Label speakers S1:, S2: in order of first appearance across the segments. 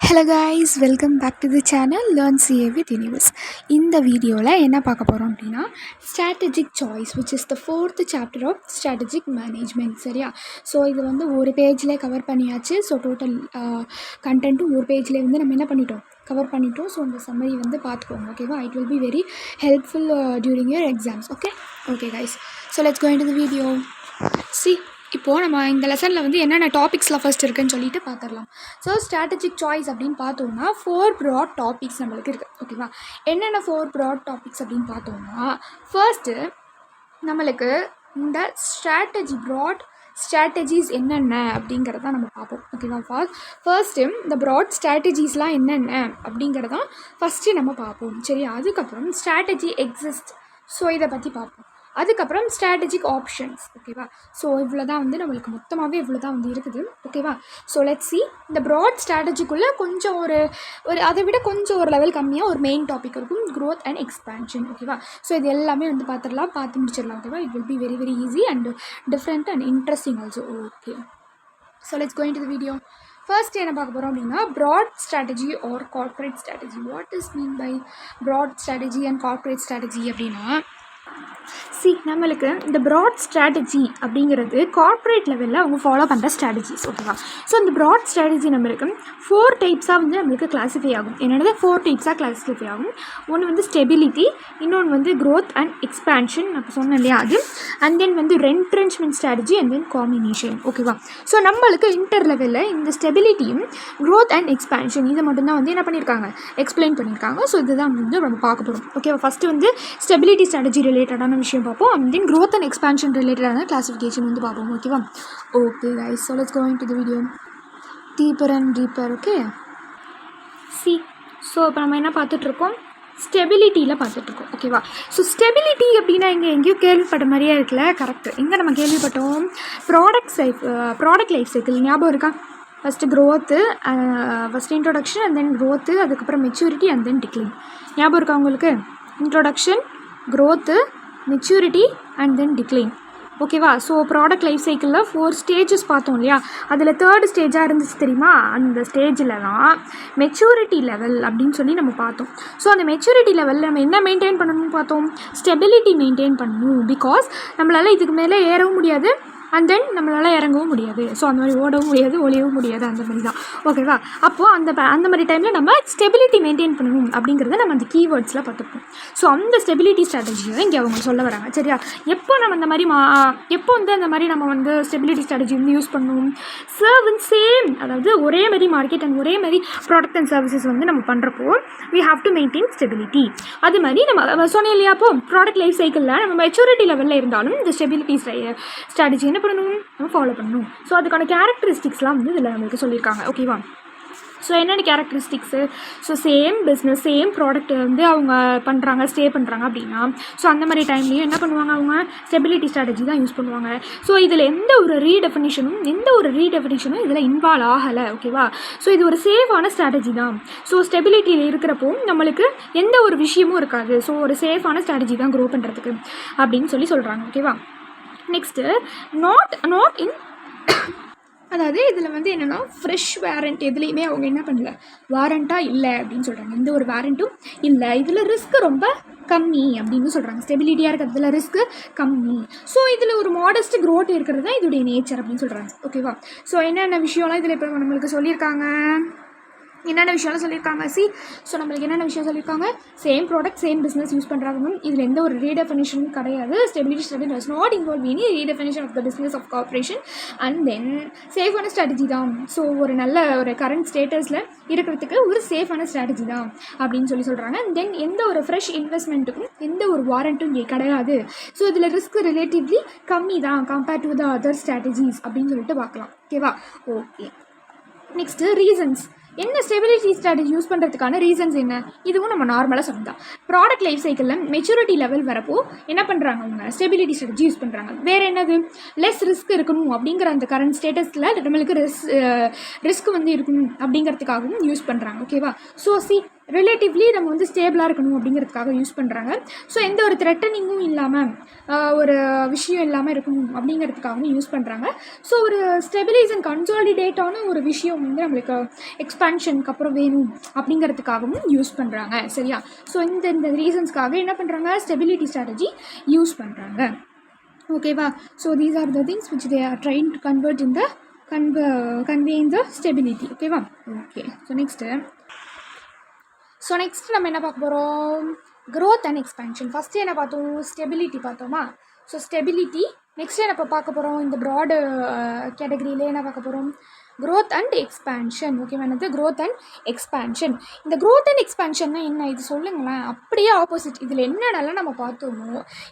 S1: Hello guys, welcome back to the channel learn CA with universe. இந்த வீடியோவில் என்ன பார்க்க போகிறோம் அப்படின்னா strategic choice which is the 4th chapter of strategic management. சரியா? ஸோ இது வந்து ஒரு பேஜ்லேயே கவர் பண்ணியாச்சு. ஸோ டோட்டல் கண்டென்ட்டும் ஒரு பேஜ்லேயே வந்து நம்ம என்ன பண்ணிட்டோம், கவர் பண்ணிட்டோம். ஸோ அந்த சம்மரி வந்து பார்த்துக்கோங்க. ஓகேவா? It will be very helpful during your exams. Okay guys, so let's go into the video. இப்போது நம்ம இந்த லெசனில் வந்து என்னென்ன டாபிக்ஸ்லாம் ஃபர்ஸ்ட் இருக்குதுன்னு சொல்லிட்டு பார்த்துடலாம். ஸோ ஸ்ட்ராட்டஜிக் சாய்ஸ் அப்படின்னு பார்த்தோம்னா 4 ப்ராட் டாபிக்ஸ் நம்மளுக்கு இருக்குது. ஓகேவா? என்னென்ன 4 ப்ராட் டாபிக்ஸ் அப்படின்னு பார்த்தோம்னா, ஃபர்ஸ்ட்டு நம்மளுக்கு இந்த ப்ராட் ஸ்ட்ராட்டஜிஸ் என்னென்ன அப்படிங்கிறதான் நம்ம பார்ப்போம். ஓகேவா? ஃபர்ஸ்ட்டு இந்த ப்ராட் ஸ்ட்ராட்டஜிஸ்லாம் என்னென்ன அப்படிங்கிறதான் ஃபஸ்ட்டு நம்ம பார்ப்போம். சரியா? அதுக்கப்புறம் ஸ்ட்ராட்டஜி எக்ஸிஸ்ட், ஸோ இதை பற்றி பார்ப்போம். அதுக்கப்புறம் ஸ்ட்ராட்டஜிக் ஆப்ஷன்ஸ். ஓகேவா? ஸோ இவ்வளோ தான் வந்து நம்மளுக்கு மொத்தமாகவே இவ்வளோ தான் வந்து இருக்குது. ஓகேவா? ஸோ லெட்ஸ் சி இந்த ப்ராட் ஸ்ட்ராட்டஜிக்குள்ளே கொஞ்சம் ஒரு அதை விட கொஞ்சம் ஒரு லெவல் கம்மியாக ஒரு மெயின் டாபிக் இருக்கும், க்ரோத் அண்ட் எக்ஸ்பேன்ஷன். ஓகேவா? ஸோ இது எல்லாமே வந்து பார்த்து முடிச்சிடலாம். ஓகேவா? It will be very very easy and different and interesting also. Okay, so let's go into the video. First என்ன பார்க்க போகிறோம் அப்படின்னா broad strategy or corporate strategy. What is mean by broad strategy and corporate strategy அப்படின்னா, நம்மளுக்கு இந்த broad strategy அப்படிங்கிறது corporate லெவலில் அவங்க ஃபாலோ பண்ணுற ஸ்ட்ராட்டஜிஸ். ஓகேவா? ஸோ இந்த ப்ராட் ஸ்ட்ராட்டஜி நம்மளுக்கு 4 டைப்ஸாக வந்து நம்மளுக்கு கிளாஸிஃபை ஆகும். என்னென்னது 4 டைப்ஸாக கிளாஸிஃபை ஆகும். ஒன்று வந்து ஸ்டெபிலிட்டி, இன்னொன்று வந்து க்ரோத் அண்ட் எக்ஸ்பேன்ஷன், அப்போ சொன்னேன் இல்லையா அது, அண்ட் தென் வந்து ரென்ட்ரென்ச்மெண்ட் ஸ்ட்ராட்டஜி அண்ட் தென் காம்பினேஷன். ஓகேவா? ஸோ நம்மளுக்கு இன்டர் லெவலில் இந்த ஸ்டெபிலிட்டியும் க்ரோத் அண்ட் எக்ஸ்பேன்ஷன் இதை மட்டும்தான் வந்து என்ன பண்ணியிருக்காங்க, எக்ஸ்பிளைன் பண்ணியிருக்காங்க. ஸோ இதுதான் வந்து நம்ம பார்க்க போகிறோம். ஓகேவா? ஃபஸ்ட்டு வந்து ஸ்டெபிலிட்டி ஸ்ட்ராட்டஜி ரிலேட்டடான விஷயம் பார்ப்போம். And then growth and expansion ரிலேட்டடான கிளாஸிஃபிகேஷன் வந்து பார்ப்போம். ஓகேவா? Okay guys, so let's go into the video deeper and deeper. Okay, so இப்போ நம்ம என்ன பார்த்துட்ருக்கோம், ஸ்டெபிலிட்டியில் பார்த்துட்ருக்கோம். ஓகேவா? ஸோ ஸ்டெபிலிட்டி அப்படின்னா எங்கேயோ கேள்விப்பட்ட மாதிரியே இருக்குல்ல. கரெக்ட், எங்கே நம்ம கேள்விப்பட்டோம், ப்ராடக்ட் லைஃப் சைக்கிள் ஞாபகம் இருக்கா? First growth, first introduction and then growth, அதுக்கப்புறம் மெச்சூரிட்டி அண்ட் தென் டிக்ளைன். ஞாபகம் இருக்கா உங்களுக்கு? Introduction, growth, maturity and then decline. ஓகேவா? ஸோ ப்ராடக்ட் லைஃப் சைக்கிளில் 4 ஸ்டேஜஸ் பார்த்தோம் இல்லையா? அதில் 3rd ஸ்டேஜாக இருந்துச்சு தெரியுமா? அந்த ஸ்டேஜில் தான் மெச்சூரிட்டி லெவல் அப்படின்னு சொல்லி நம்ம பார்த்தோம். ஸோ அந்த மெச்சூரிட்டி லெவலில் நம்ம என்ன மெயின்டைன் பண்ணணும்னு பார்த்தோம், ஸ்டெபிலிட்டி மெயின்டைன் பண்ணணும். பிகாஸ் நம்மளால் இதுக்கு மேலே ஏறவும் முடியாது அண்ட் தென் நம்மளால் இறங்கவும் முடியாது. ஸோ அந்த மாதிரி ஓடவும் முடியாது, ஒளியவும் முடியாது, அந்த மாதிரி தான். ஓகேவா? அப்போது அந்த மாதிரி டைமில் நம்ம ஸ்டெபிலிட்டி மெயின்டைன் பண்ணணும் அப்படிங்கிறத நம்ம அந்த கீவேர்ட்ஸில் பார்த்துப்போம். ஸோ அந்த ஸ்டெபிலிட்டி ஸ்ட்ராட்டஜியை தான் இங்கே அவங்க சொல்ல வராங்க. சரியா? எப்போ நம்ம அந்த மாதிரி எப்போ வந்து அந்த மாதிரி நம்ம வந்து ஸ்டெபிலிட்டி ஸ்ட்ராட்டஜி வந்து யூஸ் பண்ணணும், சேம், அதாவது ஒரே மாதிரி மார்க்கெட் அண்ட் ஒரே மாதிரி ப்ராடக்ட் அண்ட் சர்வீசஸ் வந்து நம்ம பண்ணுறப்போ we have to maintain stability. அது மாதிரி நம்ம சொன்னேன் இல்லையா, அப்போ ப்ராடக்ட் லைஃப் சைக்கிளில் நம்ம மெச்சூரிட்டி லெவலில் இருந்தாலும் இந்த ஸ்டெபிலிட்டி ஸ்ட்ராட்டஜி என்ன பண்ணணும், நம்ம ஃபாலோ பண்ணணும். ஸோ அதுக்கான கேரக்டரிஸ்டிக்ஸ்லாம் வந்து இதில் நம்மளுக்கு சொல்லியிருக்காங்க. ஓகேவா? ஸோ என்னென்ன characteristics, so same business, same product வந்து அவங்க பண்ணுறாங்க, ஸ்டே பண்ணுறாங்க அப்படின்னா, ஸோ அந்த மாதிரி டைம்லேயும் என்ன பண்ணுவாங்க, அவங்க ஸ்டெபிலிட்டி ஸ்ட்ராட்டஜி தான் யூஸ் பண்ணுவாங்க. ஸோ இதில் எந்த ஒரு ரீடெஃபினிஷனும் இதில் இன்வால்வ் ஆகலை. ஓகேவா? ஸோ இது ஒரு சேஃபான ஸ்ட்ராட்டஜி தான். ஸோ ஸ்டெபிலிட்டியில் இருக்கிறப்போ நம்மளுக்கு எந்த ஒரு விஷயமும் இருக்காது. ஸோ ஒரு சேஃபான ஸ்ட்ராட்டஜி தான் க்ரோ பண்ணுறதுக்கு அப்படின்னு சொல்கிறாங்க. ஓகேவா? நெக்ஸ்ட்டு நாட் இன், அதாவது இதில் வந்து என்னென்னா ஃப்ரெஷ் வாரண்ட் எதுலேயுமே அவங்க என்ன பண்ணல, வாரண்ட்டாக இல்லை அப்படின்னு சொல்கிறாங்க. எந்த ஒரு வாரண்ட்டும் இல்லை. இதில் ரிஸ்க் ரொம்ப கம்மி அப்படின்னு சொல்கிறாங்க. ஸ்டெபிலிட்டியாக இருக்கிறதுல ரிஸ்க்கு கம்மி. ஸோ இதில் ஒரு மாடஸ்ட் க்ரோத் இருக்கிறது தான் இதோடைய நேச்சர் அப்படின்னு சொல்கிறாங்க. ஓகேவா? ஸோ என்னென்ன விஷயம்லாம் இதில் இப்போ நம்மளுக்கு சொல்லியிருக்காங்க, என்னென்ன விஷயம்லாம் சொல்லியிருக்காங்க. ஸோ நம்மளுக்கு என்னென்ன விஷயம் சொல்லியிருக்காங்க, same product same business use பண்ணுறாங்க. இதில் எந்த ஒரு ரீடெஃபினிஷனும் கிடையாது. Stability strategy does not involve any redefinition of the business of corporation and then சேஃபான ஸ்ட்ராட்டஜி தான். ஸோ ஒரு நல்ல ஒரு கரண்ட் ஸ்டேட்டஸில் இருக்கிறதுக்கு ஒரு சேஃபான ஸ்ட்ராட்டஜி தான் அப்படின்னு சொல்கிறாங்க. தென் எந்த ஒரு ஃப்ரெஷ் இன்வெஸ்ட்மெண்ட்டுக்கும் எந்த ஒரு வாரண்ட்டும் இங்கே கிடையாது. ஸோ இதில் ரிஸ்க் ரிலேட்டிவ்லி கம்மி தான் compared to the other strategies அப்படின்னு சொல்லிட்டு பார்க்கலாம். ஓகேவா? Okay, next reasons. என்ன ஸ்டெபிலிட்டி ஸ்ட்ராட்டஜி யூஸ் பண்ணுறதுக்கான ரீசன்ஸ் என்ன, இதுவும் நம்ம நார்மலாக சொல்லலாம். ப்ராடக்ட் லைஃப் சைக்கிளில் மெச்சூரிட்டி லெவல் வரப்போ என்ன பண்ணுறாங்க, அவங்க ஸ்டெபிலிட்டி ஸ்ட்ராட்டஜி யூஸ் பண்ணுறாங்க. வேறு என்னது, லெஸ் ரிஸ்க் இருக்கணும் அப்படிங்கிற அந்த கரண்ட் ஸ்டேட்டஸில் நம்மளுக்கு ரிஸ்க் வந்து இருக்கணும் அப்படிங்கிறதுக்காகவும் யூஸ் பண்ணுறாங்க. ஓகேவா? ஸோ ரிலேட்டிவ்லி நம்ம வந்து ஸ்டேபிளாக இருக்கணும் அப்படிங்கிறதுக்காக யூஸ் பண்ணுறாங்க. ஸோ எந்த ஒரு த்ரெட்டனிங்கும் இல்லாமல் ஒரு விஷயம் இல்லாமல் இருக்கணும் அப்படிங்கிறதுக்காகவும் யூஸ் பண்ணுறாங்க. ஸோ ஒரு ஸ்டெபிலைஸ் அண்ட் கன்சாலிடேட்டான ஒரு விஷயம் வந்து நம்மளுக்கு எக்ஸ்பான்ஷனுக்கு அப்புறம் வேணும் அப்படிங்கிறதுக்காகவும் யூஸ் பண்ணுறாங்க. சரியா? ஸோ இந்த ரீசன்ஸ்க்காக என்ன பண்ணுறாங்க, ஸ்டெபிலிட்டி ஸ்ட்ராட்டஜி யூஸ் பண்ணுறாங்க. ஓகேவா? So these are the things which they are trying to convert in the convey in the stability. ஓகேவா? ஓகே. ஸோ நெக்ஸ்ட் நம்ம என்ன பார்க்க போகிறோம், growth and expansion. ஃபஸ்ட்டு என்ன பார்த்தோம், ஸ்டெபிலிட்டி பார்த்தோமா. So stability. நெக்ஸ்ட் என்ன பார்க்க போகிறோம், இந்த ப்ராடு கேட்டகரியிலே என்ன பார்க்க போகிறோம், growth and expansion. ஓகேவா? என்னது growth and expansion. இந்த growth and expansionனா என்ன, இது சொல்லுங்களேன். அப்படியே ஆப்போசிட். இதில் என்னென்னலாம் நம்ம பார்த்தோமோ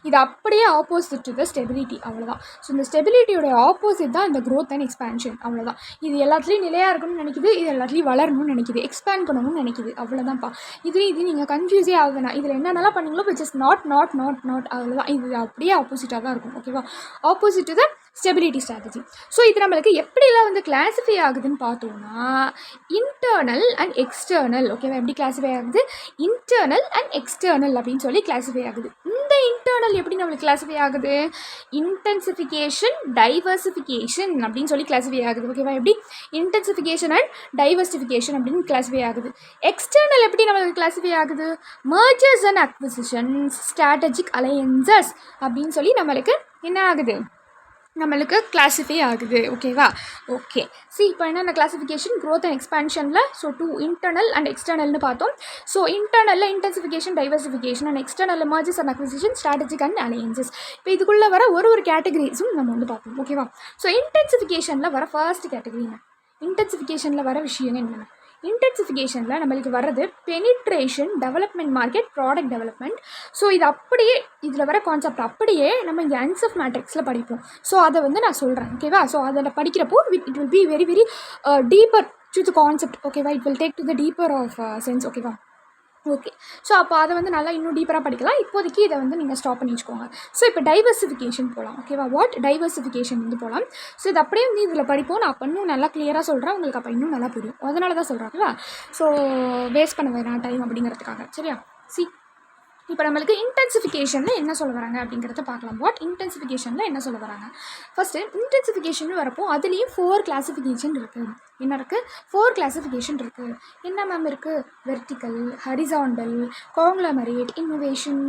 S1: இது அப்படியே ஆப்போசிட் டு த ஸ்டெபிலிட்டி. அவ்வளோதான். ஸோ இந்த ஸ்டெபிலிட்டியோட ஆப்போசிட் தான் இந்த growth and expansion. அவ்வளோதான். இது எல்லாத்துலேயும் நிலையாக இருக்கணும்னு நினைக்குது, இது எல்லாத்துலேயும் வளரணும்னு நினைக்குது, எக்ஸ்பேண்ட் பண்ணணும்னு நினைக்குது. அவ்வளோதான்ப்பா. இது நீங்கள் கன்ஃபியூஸே ஆகுதுண்ணா. இதில் என்னென்னலாம் பண்ணீங்களோ விச் இஸ் நாட் அவ்வளோதான். இது அப்படியே ஆப்போசிட்டாக தான் இருக்கும். ஓகேவா? Opposite to the stability strategy. So இது நம்மளுக்கு எப்படிலாம் வந்து கிளாஸிஃபை ஆகுதுன்னு பார்த்தோம்னா, இன்டர்னல் அண்ட் எக்ஸ்டர்னல். ஓகேவா? எப்படி கிளாஸிஃபை ஆகுது, இன்டர்னல் அண்ட் எக்ஸ்டர்னல் அப்படின்னு சொல்லி கிளாஸிஃபை ஆகுது. இந்த இன்டர்னல் எப்படி நம்மளுக்கு கிளாஸிஃபை ஆகுது, இன்டென்சிஃபிகேஷன் டைவர்சிஃபிகேஷன் அப்படின்னு சொல்லி கிளாஸிஃபை ஆகுது. ஓகேவா? எப்படி இன்டென்சிஃபிகேஷன் அண்ட் டைவர்சிஃபிகேஷன் அப்படின்னு கிளாஸிஃபை ஆகுது. எக்ஸ்டர்னல் எப்படி நம்மளுக்கு கிளாஸிஃபை ஆகுது, mergers and acquisitions, strategic alliances அப்படின்னு சொல்லி நம்மளுக்கு என்ன ஆகுது, நம்மளுக்கு கிளாஸிஃபை ஆகுது. ஓகேவா? ஓகே. இப்போ என்னென்ன கிளாஸிஃபிகேஷன், growth and எக்ஸ்பான்ஷனில் ஸோ 2 இன்டர்னல் அண்ட் எக்ஸ்டர்னல்னு பார்த்தோம். ஸோ இன்டர்னலில் இன்டென்சிஃபிகேஷன் டைவர்சிஃபிகேஷன் அண்ட் எக்ஸ்டர்னலில் mergers and acquisition, strategic and alliances. இப்போ இதுக்குள்ளே வர ஒரு கேட்டகரிஸும் நம்ம வந்து பார்ப்போம். ஓகேவா? ஸோ இன்டென்சிஃபிகேஷனில் வர ஃபர்ஸ்ட் கேட்டகரி என்ன, இன்டென்சிஃபிகேஷனில் வர விஷயம் என்னென்ன, இன்டென்சிஃபிகேஷனில் நம்மளுக்கு வர்றது penetration, development market, product development. So இது அப்படியே இதில் வர கான்செப்ட் அப்படியே நம்ம இங்கே அன்சப் மேட்ரிக்ஸில் படிப்போம். ஸோ அதை வந்து நான் சொல்கிறேன். ஓகேவா? ஸோ அதில் படிக்கிறப்போ it will be very very deeper to the concept. ஓகேவா? It will take to the deeper of sense. ஓகேவா? ஓகே. ஸோ அப்போ அதை வந்து நல்லா இன்னும் டீப்பராக படிக்கலாம். இப்போதைக்கு இதை வந்து நீங்கள் ஸ்டாப் பண்ணி வச்சுக்கோங்க. ஸோ இப்போ டைவர்சிஃபிகேஷன் போகலாம். ஓகேவா? டைவர்சிஃபிகேஷன் வந்து போகலாம். ஸோ இது அப்படியே வந்து இதில் படிப்போம். நான் அப்போ இன்னும் நல்லா கிளியராக சொல்கிறேன், உங்களுக்கு அப்போ இன்னும் நல்லா புரியும். அதனால தான் சொல்கிறாங்களா. ஸோ வேஸ்ட் பண்ண வேணாம் டைம் அப்படிங்கிறதுக்காக. சரியா? இப்போ நம்மளுக்கு இன்டென்சிஃபிகேஷனில் என்ன சொல்ல வராங்க அப்படிங்கிறத பார்க்கலாம். இன்டென்சிஃபிகேஷனில் என்ன சொல்ல வராங்க, ஃபஸ்ட்டு இன்டென்சிஃபிகேஷன் வரப்போ அதுலேயும் 4 கிளாஸிஃபிகேஷன் இருக்குது. என்ன இருக்குது, 4 கிளாஸிஃபிகேஷன் இருக்குது. என்ன மேம் இருக்குது, வெர்டிக்கல், ஹரிசாண்டல், காங்க்ளமரேட், இன்னோவேஷன்.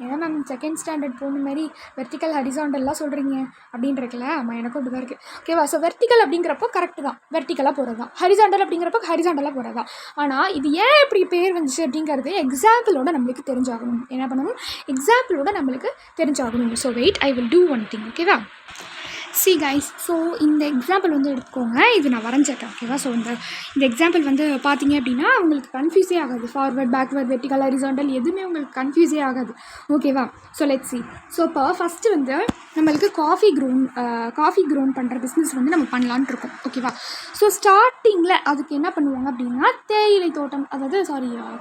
S1: ஏன்னா மேம் செகண்ட் ஸ்டாண்டர்ட் போன மாதிரி வெர்டிக்கல் ஹரிசாண்டல்லாம் சொல்கிறீங்க அப்படின்னு இருக்குல்ல. ஆமாம், எனக்கும் இப்படி தான் இருக்குது. ஓகேவா? ஸோ வெர்டிக்கல் அப்படிங்கிறப்போ கரெக்டு தான், வெர்டிக்கலாக போகிறது தான். ஹரிசாண்டல் அப்படிங்கிறப்போ ஹரிசாண்டலாக போகிறது தான். ஆனால் இது ஏன் இப்படி பேர் வந்துச்சு அப்படிங்கிறது எக்ஸாம்பிளோட நம்மளுக்கு தெரிஞ்சாகணும். என்ன பண்ணணும், எக்ஸாம்பிளோட நம்மளுக்கு தெரிஞ்சாகணும். So wait, I will do one thing. ஓகேவா? சி கைஸ், ஸோ இந்த எக்ஸாம்பிள் வந்து எடுத்துக்கோங்க. இது நான் வரைஞ்சிருக்கேன். ஓகேவா? ஸோ இந்த எக்ஸாம்பிள் வந்து பார்த்தீங்க அப்படின்னா உங்களுக்கு கன்ஃபியூஸே ஆகாது. ஃபார்வர்ட், பேக்வர்ட், வெர்டிக்கல், ஹரிசாண்டல் எதுவுமே உங்களுக்கு கன்ஃபியூஸே ஆகாது. ஓகேவா? So let's C. ஸோ இப்போ ஃபஸ்ட்டு வந்து நம்மளுக்கு காஃபி க்ரோன் பண்ணுற பிஸ்னஸ் வந்து நம்ம பண்ணலான்ட்டு இருக்கோம். ஓகேவா? ஸோ ஸ்டார்டிங்கில் அதுக்கு என்ன பண்ணுவாங்க அப்படின்னா, தேயிலை தோட்டம், அதாவது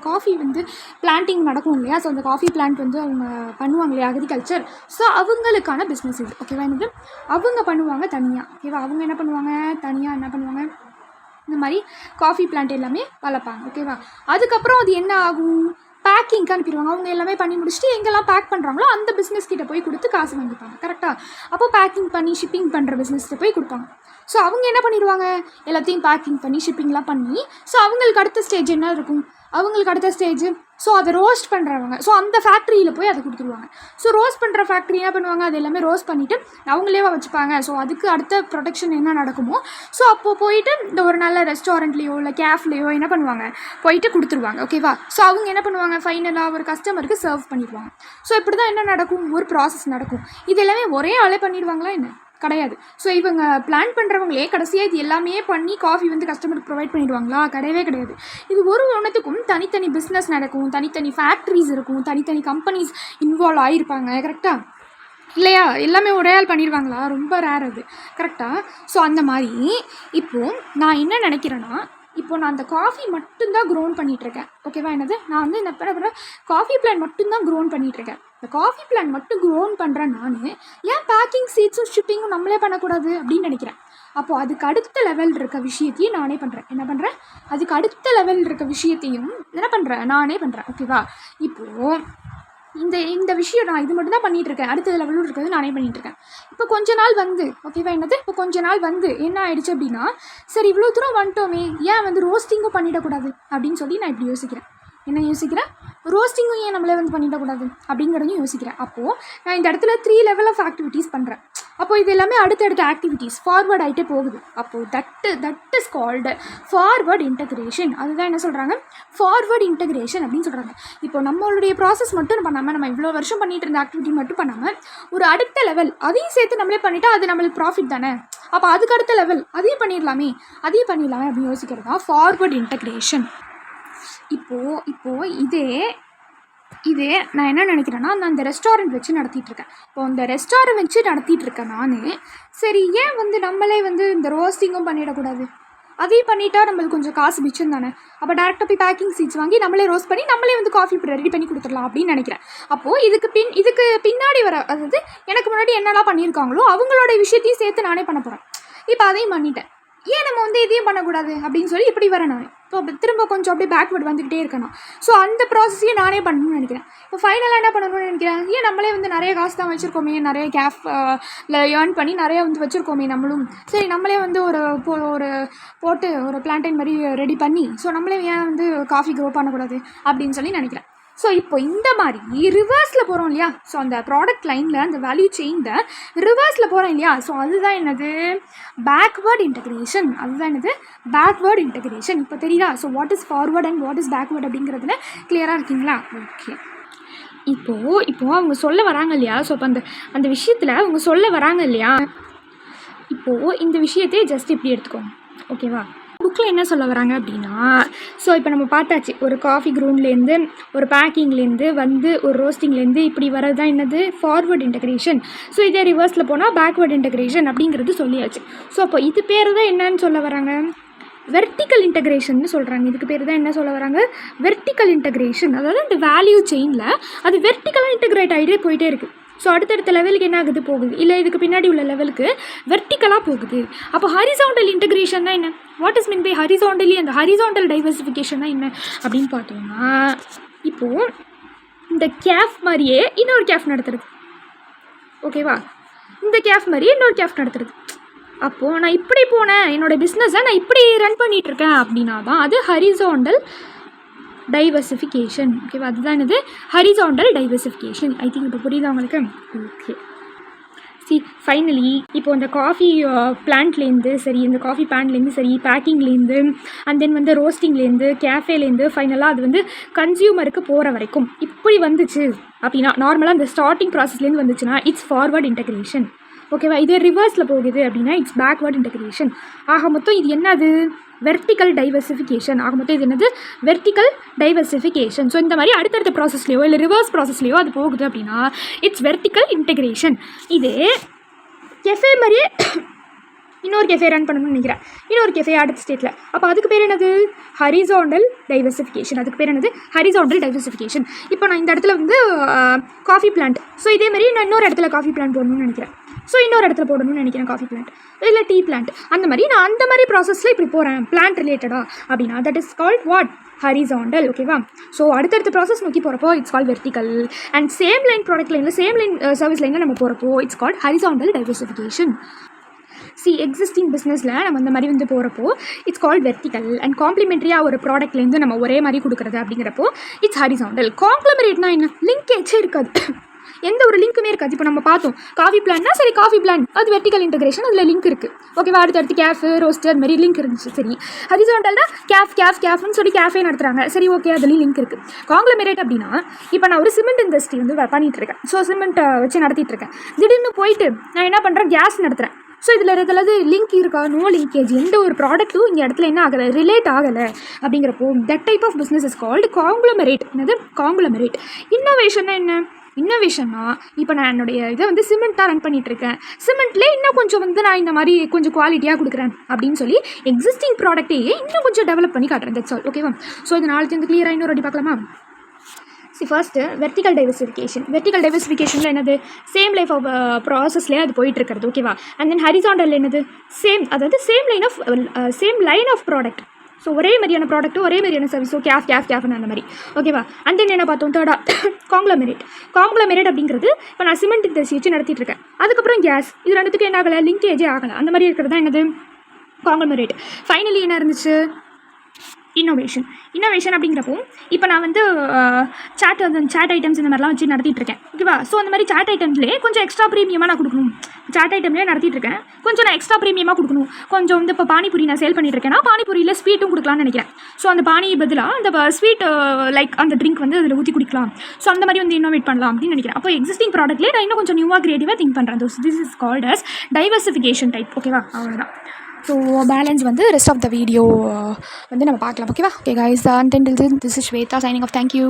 S1: காஃபி வந்து பிளான்டிங் நடக்கும் இல்லையா. ஸோ அந்த காஃபி பிளான்ட் வந்து அவங்க பண்ணுவாங்க இல்லையா, அக்ரிகல்ச்சர். ஸோ அவங்களுக்கான பிஸ்னஸ் இது. ஓகேவா? என்னது, அவங்க பண்ணுவாங்க தனியாக. ஓகேவா? அவங்க என்ன பண்ணுவாங்க, தனியாக என்ன பண்ணுவாங்க, இந்த மாதிரி காஃபி பிளான்ட் எல்லாமே வளர்ப்பாங்க. ஓகேவா? அதுக்கப்புறம் அது என்ன ஆகும், பேக்கிங்க்கு அனுப்பிடுவாங்க. அவங்க எல்லாமே பண்ணி முடிச்சுட்டு எங்கெல்லாம் பேக் பண்ணுறாங்களோ அந்த பிஸ்னஸ் கிட்ட போய் கொடுத்து காசு வாங்கிப்பாங்க. கரெக்டாக? அப்போ பேக்கிங் பண்ணி ஷிப்பிங் பண்ணுற பிஸ்னஸ்கிட்ட போய் கொடுப்பாங்க. ஸோ அவங்க என்ன பண்ணிடுவாங்க, எல்லாத்தையும் பேக்கிங் பண்ணி ஷிப்பிங்லாம் பண்ணி, ஸோ அவங்களுக்கு அடுத்த ஸ்டேஜ் என்ன இருக்கும், அவங்களுக்கு அடுத்த ஸ்டேஜ் ஸோ அதை ரோஸ்ட் பண்ணுறவங்க, ஸோ அந்த ஃபேக்ட்ரியில் போய் அதை கொடுத்துருவாங்க. ஸோ ரோஸ்ட் பண்ணுற ஃபேக்ட்ரி என்ன பண்ணுவாங்க, அது எல்லாமே ரோஸ்ட் பண்ணிவிட்டு அவங்களே வச்சுப்பாங்க. ஸோ அதுக்கு அடுத்த ப்ரொடெக்ஷன் என்ன நடக்குமோ ஸோ அப்போது போயிட்டு இந்த ஒரு நல்ல ரெஸ்டாரண்ட்லேயோ இல்லை கேஃப்லேயோ என்ன பண்ணுவாங்க, போயிட்டு கொடுத்துருவாங்க. ஓகேவா? ஸோ அவங்க என்ன பண்ணுவாங்க, ஃபைனலாக ஒரு கஸ்டமருக்கு சர்வ் பண்ணிடுவாங்க. ஸோ இப்படி தான் என்ன நடக்கும், ஒரு ப்ராசஸ் நடக்கும். இது எல்லாமே ஒரே ஆளே பண்ணிடுவாங்களா என்ன, கிடையாது. ஸோ இவங்க பிளான் பண்ணுறவங்களே கடைசியாக இது எல்லாமே பண்ணி காஃபி வந்து கஸ்டமருக்கு ப்ரொவைட் பண்ணிடுவாங்களா, கிடையவே கிடையாது. இது ஒரு ஒன்றுத்துக்கும் தனித்தனி பிஸ்னஸ் நடக்கும், தனித்தனி ஃபேக்ட்ரிஸ் இருக்கும், தனித்தனி கம்பெனிஸ் இன்வால்வ் ஆகிருப்பாங்க. கரெக்டாக இல்லையா? எல்லாமே ஒரே ஆள் பண்ணிடுவாங்களா, ரொம்ப ரேர் அது. கரெக்டாக? ஸோ அந்த மாதிரி இப்போது நான் என்ன நினைக்கிறேன்னா, இப்போது நான் அந்த காஃபி மட்டும்தான் க்ரோன் பண்ணிகிட்ருக்கேன். ஓகேவா? என்னது, நான் வந்து என்ன பண்ண காஃபி பிளான் மட்டும்தான் க்ரோன் பண்ணிகிட்ருக்கேன். இந்த காஃபி பிளான் மட்டும் க்ரோன் பண்ணுறேன் நான், ஏன் பேக்கிங், சீட்ஸும் ஷிப்பிங்கும் நம்மளே பண்ணக்கூடாது அப்படின்னு நினைக்கிறேன். அப்போது அதுக்கு அடுத்த லெவல் இருக்க விஷயத்தையும் நானே பண்ணுறேன். என்ன பண்ணுறேன், அதுக்கு அடுத்த லெவல் இருக்க விஷயத்தையும் என்ன பண்ணுறேன், நானே பண்ணுறேன். ஓகேவா? இப்போது இந்த விஷயம் நான் இது மட்டும் தான் பண்ணிகிட்ருக்கேன். அடுத்த லெவலில் இருக்கிறது நானே பண்ணிகிட்ருக்கேன். இப்போ கொஞ்ச நாள் வந்து ஓகேவா, இப்போ கொஞ்ச நாள் வந்து என்ன ஆயிடுச்சு அப்படின்னா, சரி இவ்வளோ தூரம் வந்துட்டோமே, ஏன் வந்து ரோஸ்டிங்கும் பண்ணிடக்கூடாது அப்படின்னு சொல்லி நான் இப்படி யோசிக்கிறேன். என்ன யோசிக்கிறேன், ரோஸ்டிங்கும் ஏன் நம்மளே வந்து பண்ணிடக்கூடாது அப்படிங்கிறதையும் யோசிக்கிறேன். அப்போது நான் இந்த இடத்துல 3 லெவல் ஆஃப் ஆக்டிவிட்டீஸ் பண்ணுறேன். அப்போது இது எல்லாமே அடுத்தடுத்த ஆக்டிவிட்டீஸ் ஃபார்வர்ட் ஆகிட்டே போகுது. அப்போது that is called forward integration. அதுதான் என்ன சொல்கிறாங்க, ஃபார்வர்ட் இன்டகிரேஷன் அப்படின்னு சொல்கிறாங்க. இப்போ நம்மளுடைய ப்ராசஸ் மட்டும் பண்ணாமல், நம்ம இவ்வளோ வருஷம் பண்ணிகிட்டு இருந்த ஆக்டிவிட்டி மட்டும் பண்ணாமல், ஒரு அடுத்த லெவல் அதையும் சேர்த்து நம்மளே பண்ணிவிட்டா அது நம்மளுக்கு ப்ராஃபிட் தானே. அப்போ அதுக்கு அடுத்த லெவல் அதையும் பண்ணிடலாமே அப்படின்னு யோசிக்கிறது தான் ஃபார்வர்ட் இன்டகிரேஷன். இப்போது இதே நான் என்ன நினைக்கிறேன்னா, நான் இந்த ரெஸ்டாரண்ட் வச்சு நடத்திட்டுருக்கேன். இப்போ இந்த ரெஸ்டாரண்ட் வச்சு நடத்திட்டுருக்கேன் நான். சரி ஏன் வந்து நம்மளே வந்து இந்த ரோஸ்டிங்கும் பண்ணிடக்கூடாது, அதையும் பண்ணிட்டா நம்மளுக்கு கொஞ்சம் காசு மிச்சம் தானே. அப்போ டேரெக்டாக போய் பேக்கிங் சீட்ஸ் வாங்கி நம்மளே ரோஸ்ட் பண்ணி நம்மளே வந்து காஃபி ரெடி பண்ணி கொடுத்துடலாம் அப்படின்னு நினைக்கிறேன். அப்போது இதுக்கு பின்னாடி வர, அதாவது எனக்கு முன்னாடி என்னெல்லாம் பண்ணியிருக்காங்களோ அவங்களோட விஷயத்தையும் சேர்த்து நானே பண்ண போகிறேன். இப்போ அதையும் பண்ணிட்டேன், ஏன் நம்ம வந்து இதையும் பண்ணக்கூடாது அப்படின்னு சொல்லி இப்படி வரேன் நான். இப்போ திரும்ப கொஞ்சம் அப்படியே பேக்வேர்ட் வந்துக்கிட்டே இருக்கணும். ஸோ அந்த ப்ராசஸையும் நானே பண்ணணும்னு நினைக்கிறேன். இப்போ ஃபைனலாக என்ன பண்ணணும்னு நினைக்கிறேன், ஏன் நம்மளே வந்து நிறைய காசு தான் வச்சுருக்கோமே, நிறைய ஏர்ன் பண்ணி நிறைய வந்து வச்சுருக்கோமே நம்மளும், சரி நம்மளே வந்து போட்டு ஒரு பிளான்டைன் மாதிரி ரெடி பண்ணி, ஸோ நம்மளே ஏன் வந்து காஃபி க்ரோ பண்ணக்கூடாது அப்படின்னு சொல்லி நினைக்கிறேன். ஸோ இப்போ இந்த மாதிரி ரிவர்ஸில் போகிறோம் இல்லையா, ஸோ அந்த ப்ராடக்ட் லைனில் அந்த வேல்யூ செயினில் ரிவர்ஸில் போகிறோம் இல்லையா, ஸோ அதுதான் என்னது, பேக்வேர்ட் இன்டகிரேஷன். இப்போ தெரியுதா? So what is forward and what is backward அப்படிங்கிறதுல கிளியராக இருக்கீங்களா? ஓகே. இப்போது அவங்க சொல்ல வராங்க இல்லையா, ஸோ இப்போ அந்த விஷயத்தில் அவங்க சொல்ல வராங்க இல்லையா, இப்போது இந்த விஷயத்தை ஜஸ்ட் இப்படி எடுத்துக்கோங்க. ஓகேவா? புக்கில் என்ன சொல்ல வராங்க அப்படின்னா, ஸோ இப்போ நம்ம பார்த்தாச்சு, ஒரு காஃபி க்ரூண்ட்லேருந்து, ஒரு பேக்கிங்லேருந்து வந்து, ஒரு ரோஸ்டிங்லேருந்து இப்படி வரது தான் என்னது, ஃபார்வர்ட் இன்டகிரேஷன். ஸோ இதே ரிவர்ஸில் போனால் பேக்வேர்ட் இன்டகிரேஷன் அப்படிங்கிறது சொல்லியாச்சு. ஸோ அப்போ இது பேர் தான் என்னன்னு சொல்ல வராங்க, வெர்டிக்கல் இன்டகிரேஷன் சொல்கிறாங்க. இதுக்கு பேர் தான் என்ன சொல்ல வராங்க, வெர்டிக்கல் இன்டகிரேஷன். அதாவது இந்த வேல்யூ செயினில் அது வெர்டிக்கலாக இன்டகிரேட் ஆகிட்டே போயிட்டே இருக்குது. ஸோ அடுத்தடுத்த லெவலுக்கு என்ன ஆகுது, போகுது, இல்லை இதுக்கு பின்னாடி உள்ள லெவலுக்கு வெர்டிக்கலாக போகுது. அப்போ ஹரிசாண்டல் இன்டகிரேஷன் தான் என்ன, what is mean by horizontally, அந்த ஹரிசாண்டல் டைவர்சிஃபிகேஷன் தான் என்ன அப்படின்னு பார்த்தோம்னா, இப்போது இந்த கேஃப் மாதிரியே இன்னொரு கேஃப் நடத்துறது. ஓகேவா? இந்த கேஃப் மாதிரியே இன்னொரு கேஃப் நடத்துறது. அப்போது நான் இப்படி போனேன், என்னோடய பிஸ்னஸை நான் இப்படி ரன் பண்ணிகிட்ருக்கேன் அப்படின்னா தான் அது ஹரிசாண்டல் டைவர்சிஃபிகேஷன். ஓகேவா? அதுதான் என்னது, ஹரிசாண்டல் டைவர்சிஃபிகேஷன். ஐ திங்க் இப்போ புரியுதா உங்களுக்கு? ஓகே. ஃபைனலி இப்போ இந்த காஃபி பிளான்ட்லேருந்து சரி, இந்த காஃபி பேன்லேருந்து சரி, பேக்கிங்லேருந்து அண்ட் தென் வந்து ரோஸ்டிங்லேருந்து, கேஃபேலேருந்து, ஃபைனலாக அது வந்து கன்சியூமருக்கு போகிற வரைக்கும் இப்படி வந்துச்சு அப்படின்னா, நார்மலாக இந்த ஸ்டார்டிங் ப்ராசஸ்லேருந்து வந்துச்சுன்னா இட்ஸ் ஃபார்வர்ட் இன்டகிரேஷன். ஓகேவா? இதே ரிவர்ஸில் போகுது அப்படின்னா இட்ஸ் பேக்வேர்ட் இன்டகிரேஷன். ஆக மொத்தம் இது என்னது, வெர்டிக்கல் டைவர்சிஃபிகேஷன். ஆக மொத்தம் இது என்னது, வெர்டிக்கல் டைவர்சிஃபிகேஷன். ஸோ இந்த மாதிரி அடுத்தடுத்த ப்ராசஸ்லையோ இல்லை ரிவர்ஸ் ப்ராசஸ்லையோ அது போகுது அப்படின்னா இட்ஸ் வெர்டிக்கல் இன்டகிரேஷன். இதே கெஃபே மாதிரியே இன்னொரு கெஃபே ரன் பண்ணணும்னு நினைக்கிறேன், இன்னொரு கெஃபே அடுத்த ஸ்டேட்டில், அப்போ அதுக்கு பேர் என்னது, ஹரிசாண்டல் டைவர்சிஃபிகேஷன். இப்போ நான் இந்த இடத்துல வந்து காஃபி பிளான்ட், ஸோ இதேமாரி நான் இன்னொரு இடத்துல காஃபி பிளான்ட் போடணும்னு நினைக்கிறேன், ஸோ இன்னொரு இடத்துல போடணும்னு நினைக்கிறேன் காஃபி பிளான்ட் இல்லை டீ பிளான்ட். அந்த மாதிரி நான் அந்த மாதிரி ப்ராசஸில் இப்படி போகிறேன் பிளான்ட் ரிலேட்டடாக அப்படின்னா that is called what, horizontal. ஓகேவா? ஸோ அடுத்தடுத்த ப்ராசஸ் நோக்கி போகிறப்போ it's called vertical. And same line product லைனில் சேம் லைன் சர்வீஸ் லைனில் நம்ம போகிறப்போ it's called horizontal diversification. Existing பிஸ்னஸில் நம்ம இந்த மாதிரி வந்து போகிறப்போ இட்ஸ் கால்ட் வெர்டிக்கல். அண்ட் காம்ப்ளிமெண்ட்ரியாக ஒரு ப்ராடக்ட்லேருந்து நம்ம ஒரே மாதிரி கொடுக்குறது அப்படிங்கிறப்போ இட்ஸ் ஹரிசாண்டல். காம்ப்ளிமெண்ட்னா என்ன, லிங்கேஜே இருக்காது, எந்த ஒரு லிங்க்குமே இருக்காது. இப்போ நம்ம பார்த்தோம் காஃபி பிளான்னா சரி, காஃபி பிளான் அது வெர்டிக்கல் இன்டகிரேஷன், அதில் லிங்க் இருக்குது. ஓகேவா? அடுத்தடுத்து கேஃபு, ரோஸ்ட்டு அது மாதிரி லிங்க் இருந்துச்சு. சரி, ஹரிசாண்டல்னா கேஃப்னு சொல்லி கேஃபே நடத்துகிறாங்க, சரி ஓகே, அதுலேயும் லிங்க் இருக்குது. காங்க்ளமெரேட் அப்படின்னா இப்போ நான் ஒரு சிமெண்ட் இண்டஸ்ட்ரி வந்து பண்ணிகிட்ருக்கேன், ஸோ சிமெண்ட்டை வச்சு நடத்திட்டுருக்கேன். திடீர்னு போயிட்டு நான் என்ன பண்ணுறேன், கேஸ் நடத்துகிறேன். ஸோ இதில் எதாவது லிங்க் இருக்கா, நோ லிங்கேஜ், எந்த ஒரு ப்ராடக்ட்டும் இங்கே இடத்துல என்ன ஆகலை, ரிலேட் ஆகலை அப்படிங்கிறப்போ that type of business is called conglomerate. என்னது, காங்க்ளமெரேட். இன்னோவேஷன்னா என்ன, இன்னோவேஷன்னா இப்போ நான் என்னுடைய இதை வந்து சிமெண்ட்டாக ரன் பண்ணிகிட்ருக்கேன், சிமெண்ட்லேயே இன்னும் கொஞ்சம் வந்து நான் இந்த மாதிரி கொஞ்சம் குவாலிட்டியாக கொடுக்குறேன் அப்படின்னு சொல்லி எக்ஸிஸ்டிங் ப்ராடக்ட்டையே இன்னும் கொஞ்சம் டெவலப் பண்ணி காட்டுறேன். That's all. ஓகேவா? ஸோ இது நாளைக்கு வந்து கிளியராக இன்னொரு வாட்டி பார்க்கலாமா? ஃபர்ஸ்ட்டு வெர்டிக்கல் டைவர்சிஃபிகேஷனில் என்னது, சேம் லைஃப் ஆஃப் ப்ராசஸ்லேயே அது போயிட்டுருக்கிறது. ஓகேவா? அண்ட் தென் ஹரிசாண்டல் என்னது, சேம், அதாவது same line of product. So ஒரே மாதிரியான ப்ராடக்ட்டு ஒரே மாதிரியான சர்வீஸ். ஸோ கேஃப்னு அந்த மாதிரி. ஓகேவா? அண்ட் தென் என்ன பார்த்தோம்? தேர்டாக காங்க்ளமெரேட் அப்படிங்கிறது இப்போ நான் சிமெண்ட் இண்டஸ்ட்ரி வச்சு நடத்திட்டு இருக்கேன். அதுக்கப்புறம் கேஸ், இது ரெண்டுத்துக்கும் என்ன ஆகலை, லிங்கேஜே ஆகலை. அந்த மாதிரி இருக்கிறது தான் என்னது காங்க்ளமெரேட். ஃபைனலி என்ன இருந்துச்சு? இன்னோவேஷன் அப்படிங்கிறப்போ இப்போ நான் வந்து சேட் ஐட்டம்ஸ் இந்த மாதிரிலாம் வச்சு நடத்திட்டு இருக்கேன். ஓகேவா? ஸோ அந்த மாதிரி சேட் ஐட்டம்ஸ்லேயே கொஞ்சம் எக்ஸ்ட்ரா ப்ரீமியமாக நான் கொடுக்கணும். சேட் ஐட்டம்லேயே நடத்திட்டு இருக்கேன், கொஞ்சம் நான் எக்ஸ்ட்ரா ப்ரீமியமாக கொடுக்கணும். கொஞ்சம் வந்து இப்போ பானிபூரி நான் சேல் பண்ணிட்டு இருக்கேன்னா பானிபூரியில் ஸ்வீட்டும் கொடுக்கலாம்னு நினைக்கிறேன். ஸோ அந்த பானி பதிலாக அந்த ஸ்வீட் லைக் அந்த ட்ரிங்க் வந்து அதில் ஊற்றி குடிக்கலாம். ஸோ அந்த மாதிரி வந்து இன்னோவேட் பண்ணலாம் அப்படின்னு நினைக்கிறேன். அப்போ எக்ஸிஸ்டிங் ப்ராடக்ட்லேயே நான் இன்னும் கொஞ்சம் நியூவாக கிரியேட்டிவாக திங்க் பண்ணுறேன். This is called as diversification type. ஓகேவா? அவ்வளோதான். ஸோ பேலன்ஸ் வந்து ரெஸ்ட் ஆஃப் த வீடியோ வந்து நம்ம பார்க்கலாம். ஓகேவா? Okay guys, until this is Shweta signing off. Thank you.